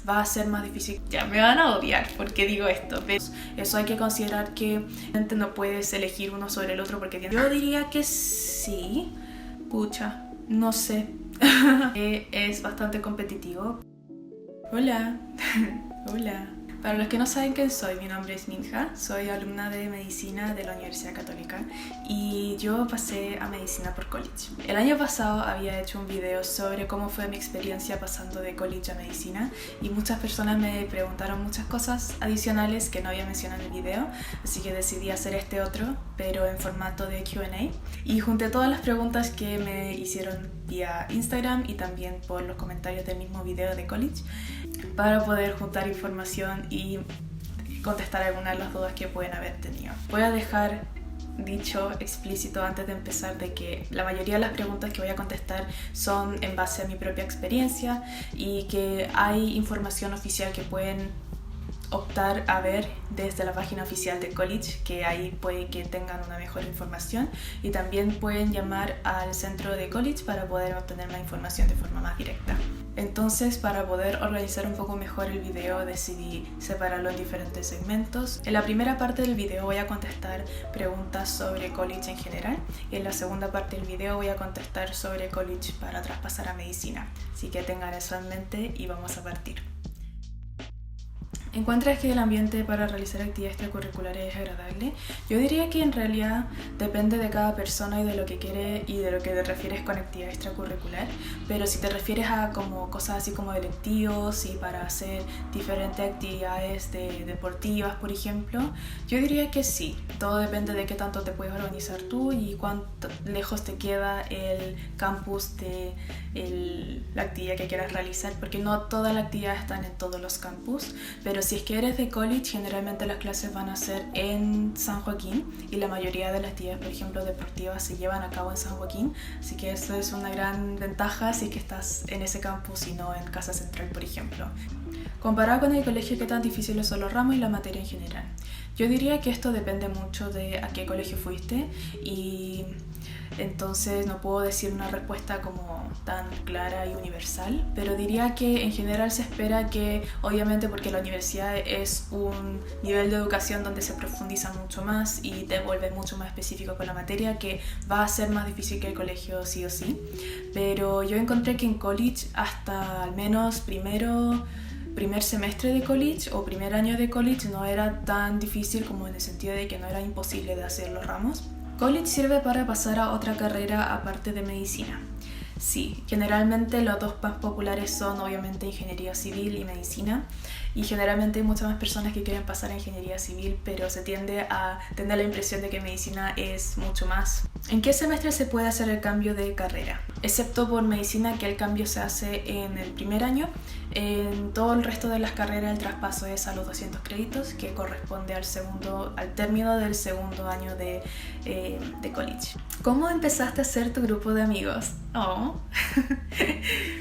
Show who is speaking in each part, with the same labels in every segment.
Speaker 1: va a ser más difícil. Ya me van a odiar porque digo esto, pero eso hay que considerar que no puedes elegir uno sobre el otro porque yo diría que sí. Pucha, no sé. Es bastante competitivo. Hola. Hola. Para los que no saben quién soy, mi nombre es Minja, soy alumna de Medicina de la Universidad Católica y yo pasé a Medicina por college. El año pasado había hecho un video sobre cómo fue mi experiencia pasando de college a Medicina y muchas personas me preguntaron muchas cosas adicionales que no había mencionado en el video, así que decidí hacer este otro, pero en formato de Q&A, y junté todas las preguntas que me hicieron vía Instagram y también por los comentarios del mismo video de college, para poder juntar información y contestar algunas de las dudas que pueden haber tenido. Voy a dejar dicho explícito antes de empezar de que la mayoría de las preguntas que voy a contestar son en base a mi propia experiencia y que hay información oficial que pueden optar a ver desde la página oficial de college, que ahí puede que tengan una mejor información, y también pueden llamar al centro de college para poder obtener la información de forma más directa. Entonces, para poder organizar un poco mejor el video, decidí separarlo en diferentes segmentos. En la primera parte del video voy a contestar preguntas sobre college en general y en la segunda parte del video voy a contestar sobre college para traspasar a medicina. Así que tengan eso en mente y vamos a partir. ¿Encuentras que el ambiente para realizar actividades extracurriculares es agradable? Yo diría que en realidad depende de cada persona y de lo que quiere y de lo que te refieres con actividad extracurricular, pero si te refieres a como cosas así como electivos y para hacer diferentes actividades deportivas, por ejemplo, yo diría que sí. Todo depende de qué tanto te puedes organizar tú y cuánto lejos te queda el campus de la actividad que quieras realizar, porque no todas las actividades están en todos los campus, pero si es que eres de college, generalmente las clases van a ser en San Joaquín y la mayoría de las actividades, por ejemplo, deportivas se llevan a cabo en San Joaquín, así que eso es una gran ventaja si es que estás en ese campus y no en Casa Central, por ejemplo. Comparado con el colegio, ¿qué tan difíciles son los ramos y la materia en general? Yo diría que esto depende mucho de a qué colegio fuiste y entonces no puedo decir una respuesta como tan clara y universal, pero diría que en general se espera que, obviamente porque la universidad es un nivel de educación donde se profundiza mucho más y te vuelves mucho más específico con la materia, que va a ser más difícil que el colegio sí o sí, pero yo encontré que en college hasta al menos primer semestre de college o primer año de college no era tan difícil, como en el sentido de que no era imposible de hacer los ramos. College sirve para pasar a otra carrera aparte de medicina. Sí, generalmente los dos más populares son obviamente ingeniería civil y medicina, y generalmente hay muchas más personas que quieren pasar a ingeniería civil, pero se tiende a tener la impresión de que medicina es mucho más. ¿En qué semestre se puede hacer el cambio de carrera? Excepto por medicina, que el cambio se hace en el primer año. En todo el resto de las carreras el traspaso es a los 200 créditos, que corresponde al término del segundo año de college. ¿Cómo empezaste a hacer tu grupo de amigos? Oh.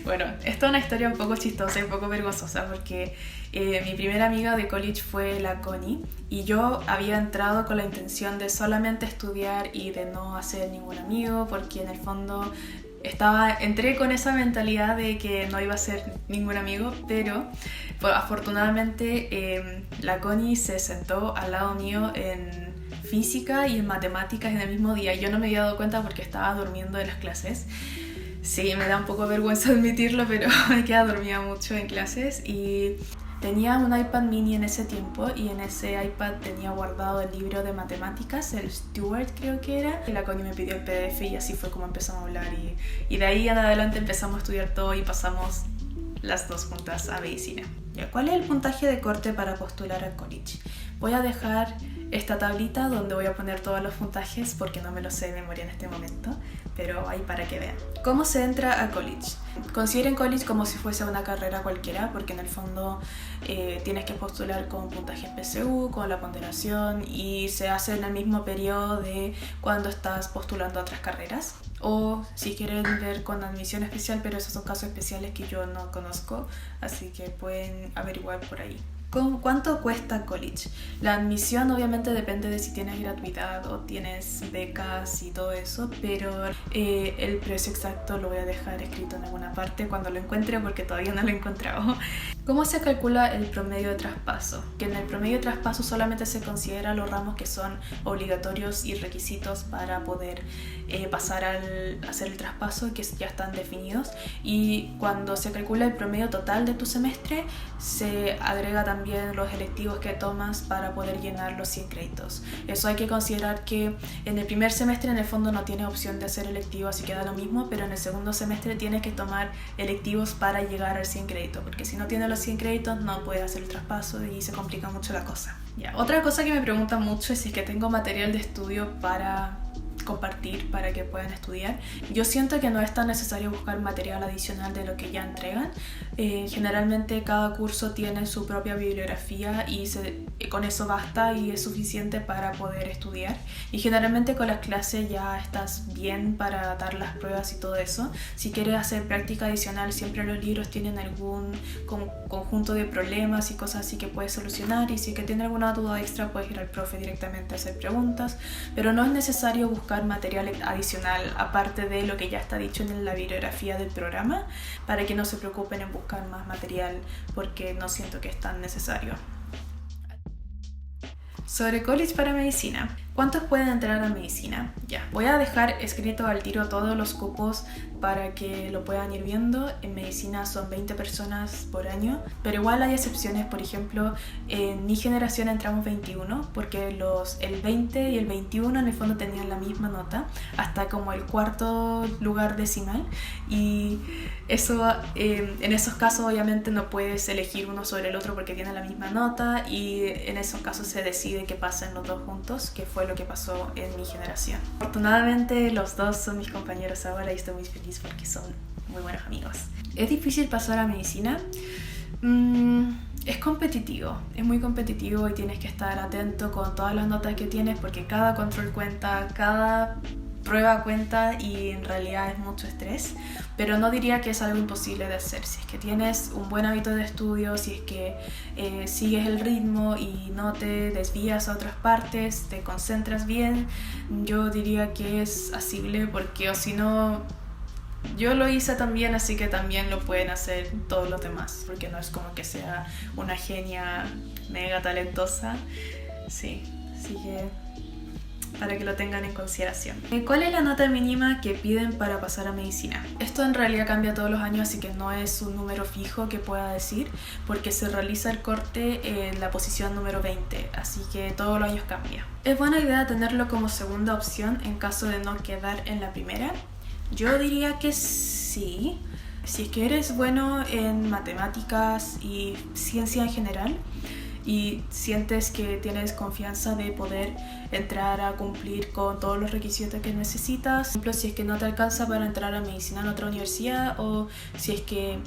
Speaker 1: Bueno, esto es una historia un poco chistosa y un poco vergonzosa porque mi primera amiga de college fue la Connie y yo había entrado con la intención de solamente estudiar y de no hacer ningún amigo, porque en el fondo entré con esa mentalidad de que no iba a ser ningún amigo, pero afortunadamente la Connie se sentó al lado mío en física y en matemáticas en el mismo día. Yo no me había dado cuenta porque estaba durmiendo en las clases. Sí, me da un poco de vergüenza admitirlo, pero me quedaba dormida mucho en clases y tenía un iPad mini en ese tiempo y en ese iPad tenía guardado el libro de matemáticas, el Stewart creo que era, y la Connie me pidió el PDF y así fue como empezamos a hablar y de ahí en adelante empezamos a estudiar todo y pasamos las dos juntas a medicina. ¿Cuál es el puntaje de corte para postular al college? Voy a dejar esta tablita donde voy a poner todos los puntajes porque no me los sé de memoria en este momento, pero ahí para que vean. ¿Cómo se entra a college? Consideren college como si fuese una carrera cualquiera, porque en el fondo tienes que postular con puntaje PSU, con la ponderación, y se hace en el mismo periodo de cuando estás postulando a otras carreras. O si quieren ver con admisión especial, pero esos son casos especiales que yo no conozco, así que pueden averiguar por ahí. ¿Cuánto cuesta college? La admisión obviamente depende de si tienes gratuidad o tienes becas y todo eso, pero el precio exacto lo voy a dejar escrito en alguna parte cuando lo encuentre, porque todavía no lo he encontrado. ¿Cómo se calcula el promedio de traspaso? Que en el promedio de traspaso solamente se considera los ramos que son obligatorios y requisitos para poder pasar a hacer el traspaso, que ya están definidos, y cuando se calcula el promedio total de tu semestre se agrega también los electivos que tomas para poder llenar los 100 créditos. Eso hay que considerar que en el primer semestre en el fondo no tienes opción de hacer electivo, así que da lo mismo, pero en el segundo semestre tienes que tomar electivos para llegar al 100 créditos, porque si no tienes los 100 créditos no puedes hacer el traspaso y se complica mucho la cosa. Otra cosa que me preguntan mucho es si es que tengo material de estudio para compartir para que puedan estudiar. Yo siento que no es tan necesario buscar material adicional de lo que ya entregan. Generalmente cada curso tiene su propia bibliografía y con eso basta y es suficiente para poder estudiar, y generalmente con las clases ya estás bien para dar las pruebas y todo eso. Si quieres hacer práctica adicional, siempre los libros tienen algún conjunto de problemas y cosas así que puedes solucionar, y si es que tienes alguna duda extra puedes ir al profe directamente a hacer preguntas, pero no es necesario buscar material adicional aparte de lo que ya está dicho en la bibliografía del programa, para que no se preocupen en buscar más material, porque no siento que es tan necesario. Sobre college para medicina. ¿Cuántos pueden entrar a medicina? Ya, voy a dejar escrito al tiro todos los cupos para que lo puedan ir viendo. En medicina son 20 personas por año, pero igual hay excepciones. Por ejemplo, en mi generación entramos 21, porque el 20 y el 21 en el fondo tenían la misma nota, hasta como el cuarto lugar decimal, y eso en esos casos obviamente no puedes elegir uno sobre el otro porque tienen la misma nota, y en esos casos se decide que pasen los dos juntos, que fue lo que pasó en mi generación. Afortunadamente los dos son mis compañeros ahora y estoy muy feliz porque son muy buenos amigos. ¿Es difícil pasar a medicina? Es competitivo, es muy competitivo y tienes que estar atento con todas las notas que tienes, porque cada control cuenta, cada prueba cuenta, y en realidad es mucho estrés, pero no diría que es algo imposible de hacer. Si es que tienes un buen hábito de estudio, si es que sigues el ritmo y no te desvías a otras partes, te concentras bien, yo diría que es asible, porque o si no, yo lo hice también, así que también lo pueden hacer todos los demás, porque no es como que sea una genia mega talentosa. Sí, así que para que lo tengan en consideración. ¿Cuál es la nota mínima que piden para pasar a medicina? Esto en realidad cambia todos los años, así que no es un número fijo que pueda decir, porque se realiza el corte en la posición número 20, así que todos los años cambia. ¿Es buena idea tenerlo como segunda opción en caso de no quedar en la primera? Yo diría que sí. Si es que eres bueno en matemáticas y ciencia en general, y sientes que tienes confianza de poder entrar a cumplir con todos los requisitos que necesitas. Por ejemplo, si es que no te alcanza para entrar a medicina en otra universidad, o si es que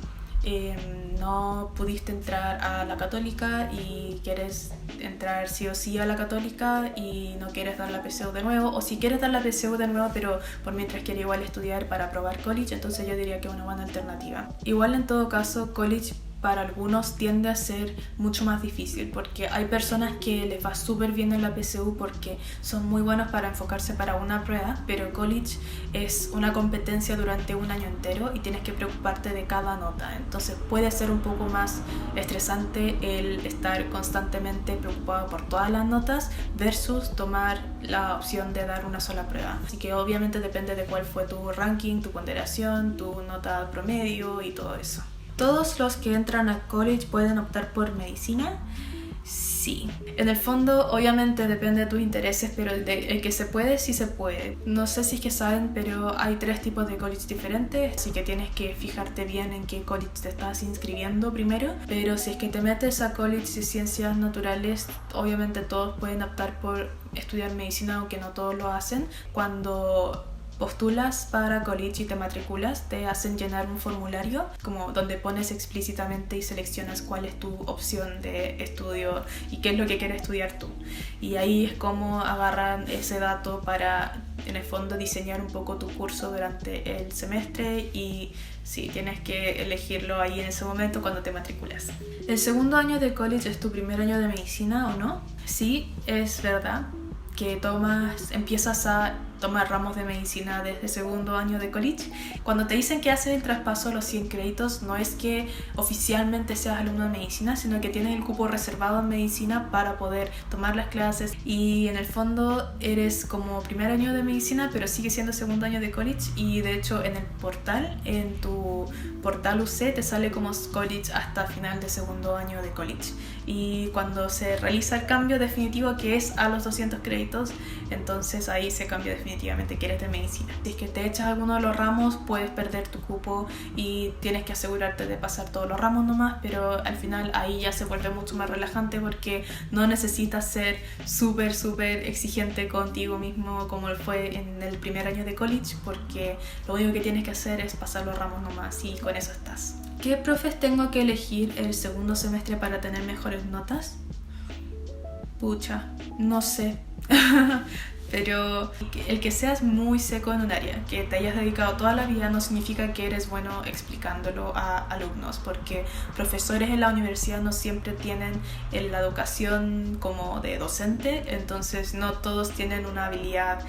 Speaker 1: no pudiste entrar a la católica y quieres entrar sí o sí a la católica y no quieres dar la PSU de nuevo, o si quieres dar la PSU de nuevo pero por mientras quieres igual estudiar para probar college, entonces yo diría que es una buena alternativa. Igual en todo caso college para algunos tiende a ser mucho más difícil, porque hay personas que les va súper bien en la PSU porque son muy buenos para enfocarse para una prueba, pero college es una competencia durante un año entero y tienes que preocuparte de cada nota, entonces puede ser un poco más estresante el estar constantemente preocupado por todas las notas versus tomar la opción de dar una sola prueba. Así que obviamente depende de cuál fue tu ranking, tu ponderación, tu nota promedio y todo eso. ¿Todos los que entran a college pueden optar por medicina? Sí. En el fondo, obviamente depende de tus intereses, pero el que se puede, sí se puede. No sé si es que saben, pero hay 3 tipos de college diferentes, así que tienes que fijarte bien en qué college te estás inscribiendo primero. Pero si es que te metes a college de ciencias naturales, obviamente todos pueden optar por estudiar medicina, aunque no todos lo hacen. Cuando postulas para college y te matriculas, te hacen llenar un formulario como donde pones explícitamente y seleccionas cuál es tu opción de estudio y qué es lo que quieres estudiar tú, y ahí es como agarran ese dato para en el fondo diseñar un poco tu curso durante el semestre y sí, tienes que elegirlo ahí en ese momento cuando te matriculas. ¿El segundo año de college es tu primer año de medicina o no? Sí, es verdad que empiezas a tomar ramos de medicina desde segundo año de college. Cuando te dicen que haces el traspaso a los 100 créditos, no es que oficialmente seas alumno de medicina, sino que tienes el cupo reservado en medicina para poder tomar las clases y en el fondo eres como primer año de medicina, pero sigue siendo segundo año de college y de hecho en el portal, en tu portal UC te sale como college hasta final de segundo año de college y cuando se realiza el cambio definitivo que es a los 200 créditos, entonces ahí se cambia definitivamente que eres de medicina. Si es que te echas alguno de los ramos puedes perder tu cupo y tienes que asegurarte de pasar todos los ramos nomás, pero al final ahí ya se vuelve mucho más relajante porque no necesitas ser súper exigente contigo mismo como fue en el primer año de college, porque lo único que tienes que hacer es pasar los ramos nomás y con eso estás. ¿Qué profes tengo que elegir el segundo semestre para tener mejores notas? Pucha, no sé. Pero el que seas muy seco en un área, que te hayas dedicado toda la vida, no significa que eres bueno explicándolo a alumnos, porque profesores en la universidad no siempre tienen la educación como de docente, entonces no todos tienen una habilidad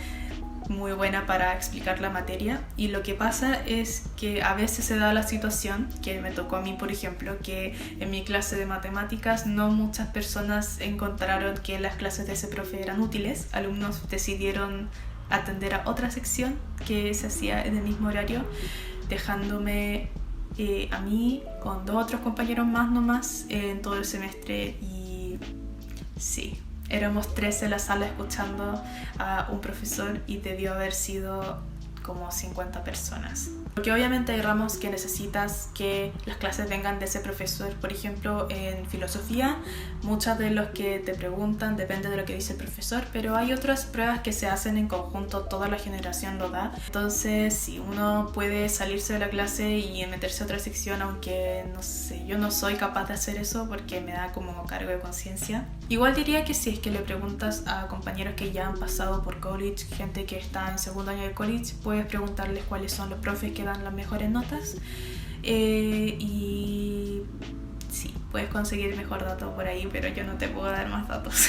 Speaker 1: muy buena para explicar la materia y lo que pasa es que a veces se da la situación que me tocó a mí, por ejemplo, que en mi clase de matemáticas no muchas personas encontraron que las clases de ese profe eran útiles. Alumnos decidieron atender a otra sección que se hacía en el mismo horario, dejándome a mí con 2 otros compañeros más nomás en todo el semestre y sí. Éramos 3 en la sala escuchando a un profesor y debió haber sido como 50 personas. Porque obviamente hay ramos que necesitas que las clases vengan de ese profesor. Por ejemplo, en filosofía, muchas de los que te preguntan depende de lo que dice el profesor, pero hay otras pruebas que se hacen en conjunto, toda la generación lo da. Entonces, si uno puede salirse de la clase y meterse a otra sección, aunque no sé, yo no soy capaz de hacer eso porque me da como cargo de conciencia. Igual diría que si es que le preguntas a compañeros que ya han pasado por college, gente que está en segundo año de college, puedes preguntarles cuáles son los profes que dan las mejores notas y sí, puedes conseguir mejor dato por ahí, pero yo no te puedo dar más datos.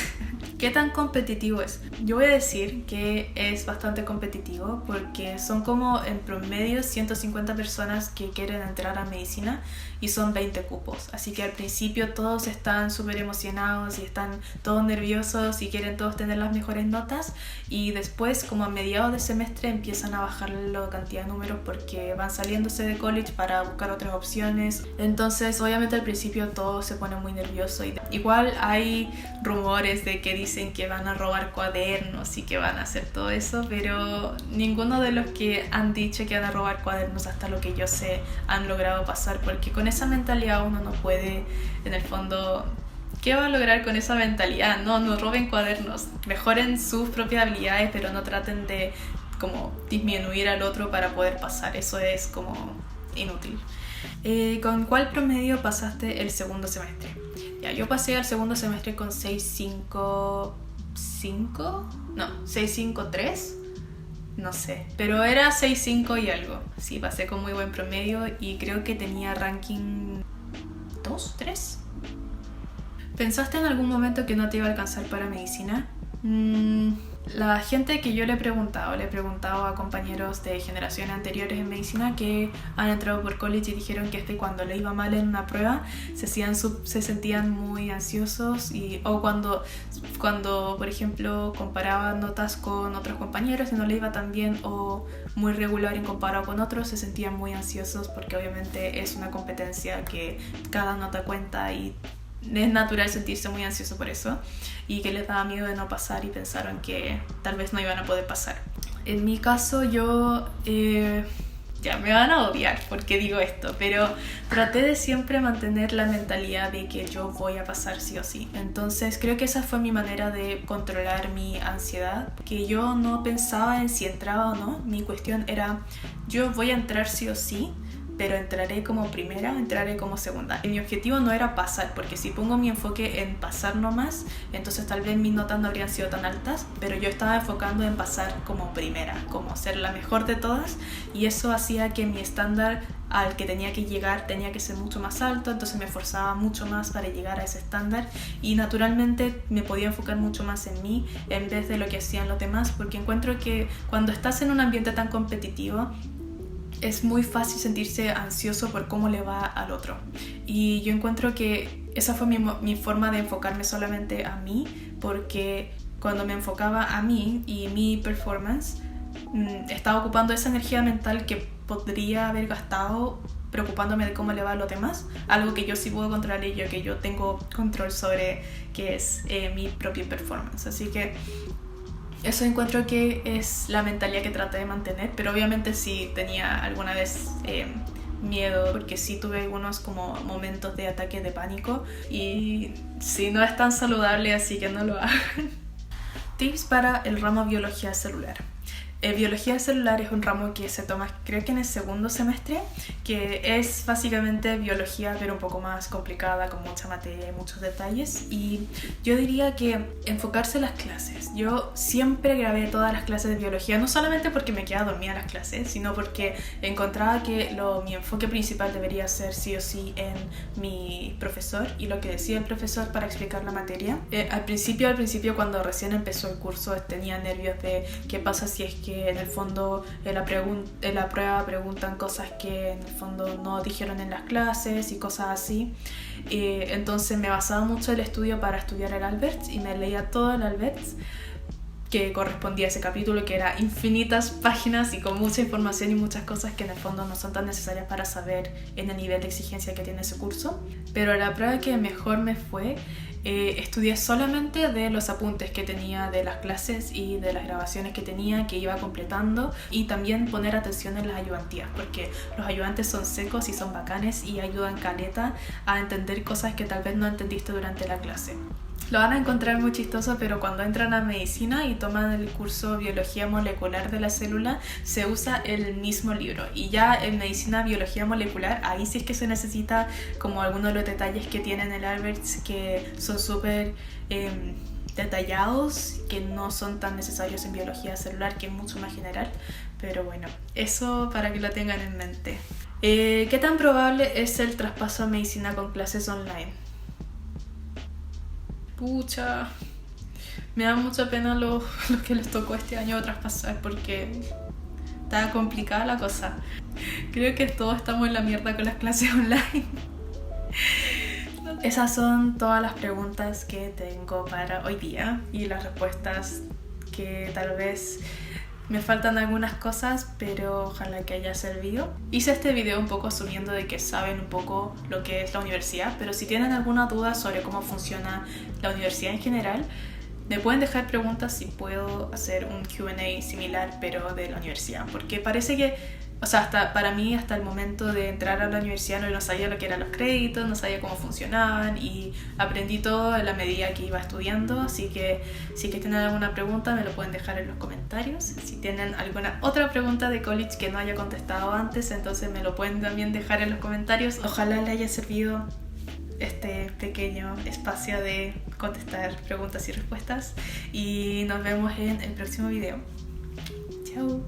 Speaker 1: ¿Qué tan competitivo es? Yo voy a decir que es bastante competitivo porque son como en promedio 150 personas que quieren entrar a medicina y son 20 cupos. Así que al principio todos están súper emocionados y están todos nerviosos y quieren todos tener las mejores notas y después como a mediados de semestre empiezan a bajar la cantidad de números porque van saliéndose de college para buscar otras opciones. Entonces obviamente al principio todo se pone muy nervioso y igual hay rumores de que dicen que van a robar cuadernos y que van a hacer todo eso, pero ninguno de los que han dicho que van a robar cuadernos hasta lo que yo sé han logrado pasar, porque con esa mentalidad uno no puede, en el fondo, ¿qué va a lograr con esa mentalidad? No roben cuadernos, mejoren sus propias habilidades, pero no traten de como disminuir al otro para poder pasar, eso es como inútil. ¿Con cuál promedio pasaste el segundo semestre? Ya, yo pasé al segundo semestre con 6.5, no, 6.53, no sé, pero era 6.5 y algo. Sí, pasé con muy buen promedio y creo que tenía ranking 2, 3. ¿Pensaste en algún momento que no te iba a alcanzar para medicina? La gente que yo le he preguntado a compañeros de generaciones anteriores en medicina que han entrado por college y dijeron que cuando le iba mal en una prueba se sentían muy ansiosos o cuando por ejemplo comparaban notas con otros compañeros y no le iba tan bien o muy regular en comparado con otros, se sentían muy ansiosos porque obviamente es una competencia que cada nota cuenta y es natural sentirse muy ansioso por eso y que les daba miedo de no pasar y pensaron que tal vez no iban a poder pasar. En mi caso yo ya me van a odiar porque digo esto, pero traté de siempre mantener la mentalidad de que yo voy a pasar sí o sí. Entonces creo que esa fue mi manera de controlar mi ansiedad, que yo no pensaba en si entraba o no. Mi cuestión era yo voy a entrar sí o sí, pero entraré como primera, entraré como segunda. Y mi objetivo no era pasar, porque si pongo mi enfoque en pasar nomás, entonces tal vez mis notas no habrían sido tan altas, pero yo estaba enfocando en pasar como primera, como ser la mejor de todas, y eso hacía que mi estándar al que tenía que llegar tenía que ser mucho más alto, entonces me esforzaba mucho más para llegar a ese estándar y naturalmente me podía enfocar mucho más en mí en vez de lo que hacían los demás, porque encuentro que cuando estás en un ambiente tan competitivo es muy fácil sentirse ansioso por cómo le va al otro, y yo encuentro que esa fue mi forma de enfocarme solamente a mí, porque cuando me enfocaba a mí y mi performance, estaba ocupando esa energía mental que podría haber gastado preocupándome de cómo le va a los demás, algo que yo sí puedo controlar y que yo tengo control sobre, que es mi propia performance. Así que eso encuentro que es la mentalidad que traté de mantener, pero obviamente sí tenía alguna vez miedo, porque sí tuve algunos como momentos de ataque de pánico y sí, no es tan saludable, así que no lo hagan. Tips para el ramo biología celular. Biología celular es un ramo que se toma, creo que en el segundo semestre, que es básicamente biología pero un poco más complicada, con mucha materia y muchos detalles, y yo diría que enfocarse en las clases. Yo siempre grabé todas las clases de biología, no solamente porque me quedaba dormida en las clases, sino porque encontraba que mi enfoque principal debería ser sí o sí en mi profesor y lo que decía el profesor para explicar la materia. Al principio cuando recién empezó el curso tenía nervios de qué pasa si es que en el fondo en la prueba preguntan cosas que en el fondo no dijeron en las clases y cosas así. Entonces me basaba mucho en el estudio para estudiar el Alberts y me leía todo el Alberts que correspondía a ese capítulo, que era infinitas páginas y con mucha información y muchas cosas que en el fondo no son tan necesarias para saber en el nivel de exigencia que tiene ese curso. Pero la prueba que mejor me fue, estudié solamente de los apuntes que tenía de las clases y de las grabaciones que tenía, que iba completando, y también poner atención en las ayudantías, porque los ayudantes son secos y son bacanes y ayudan caleta a entender cosas que tal vez no entendiste durante la clase. Lo van a encontrar muy chistoso, pero cuando entran a medicina y toman el curso Biología Molecular de la Célula, se usa el mismo libro. Y ya en medicina Biología Molecular, ahí sí es que se necesita como algunos de los detalles que tienen el Alberts, que son súper detallados, que no son tan necesarios en Biología Celular, que es mucho más general. Pero bueno, eso para que lo tengan en mente. ¿Qué tan probable es el traspaso a medicina con clases online? Pucha, me da mucha pena lo que les tocó este año traspasar, porque está complicada la cosa. Creo que todos estamos en la mierda con las clases online. Esas son todas las preguntas que tengo para hoy día y las respuestas, que tal vez me faltan algunas cosas, pero ojalá que haya servido. Hice este video un poco asumiendo de que saben un poco lo que es la universidad, pero si tienen alguna duda sobre cómo funciona la universidad en general, me pueden dejar preguntas si puedo hacer un Q&A similar, pero de la universidad, porque parece que, o sea, para mí hasta el momento de entrar a la universidad no sabía lo que eran los créditos, no sabía cómo funcionaban, y aprendí todo en la medida que iba estudiando. Así que si tienen alguna pregunta me lo pueden dejar en los comentarios. Si tienen alguna otra pregunta de college que no haya contestado antes, entonces me lo pueden también dejar en los comentarios. Ojalá les haya servido este pequeño espacio de contestar preguntas y respuestas, y nos vemos en el próximo video. Chao.